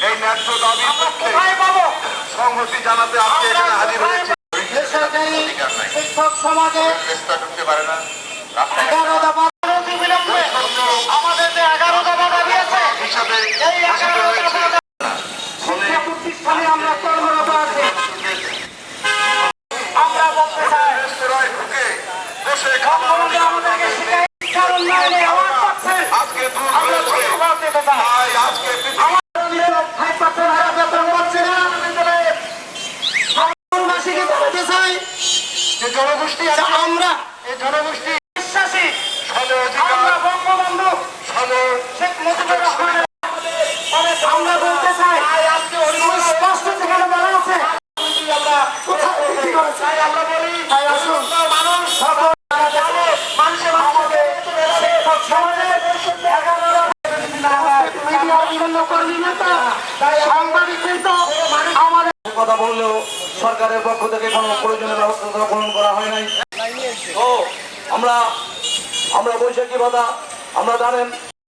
এই ন্যায্য দাবির পক্ষে সংহতি জানাতে আজকে এখানে হাজির হয়েছে। শিক্ষক সমাজে ঢুকতে পারে না, 11 দফা বিলম্বে আমাদের যে 11 দফা দাবি আছে হিসাবে এই 11 দফা শিক্ষা প্রতিষ্ঠানে আমরা কর্মরত আছি। আমরা বলতে চাই রেস্তোরাঁয় ঢুকে বসে খাবার আমাদেরকে শিক্ষার উন্নয়নে আওয়াজ পাচ্ছে। আজকে দূর আমরা হয়েছে। ধন্যবাদ দিতে চাই। তাই আজকে পৃথিবী যে জনগোষ্ঠী আছে, আমরা এই জনগোষ্ঠী বিশ্বাসী সম অধিকার, আমরা বঙ্গবন্ধু সম শেখ মুজিবুর রহমানের আমরা বলতে চাই স্পষ্ট সেখানে বলা আছে আমরা কোথায় ভিত্তি করেছি। আমরা বলি মানুষ সকল মানুষের আমাদের শিক্ষক সমাজের 11 মিডিয়ার বিভিন্ন কর্মী নেতা সাংবাদিক কিন্তু আমাদের কথা বললেও সরকারের পক্ষ থেকে কোনো প্রয়োজনীয় ব্যবস্থা গ্রহণ করা হয় নাই। তো আমরা বৈশাখী ভাতা আমরা জানেন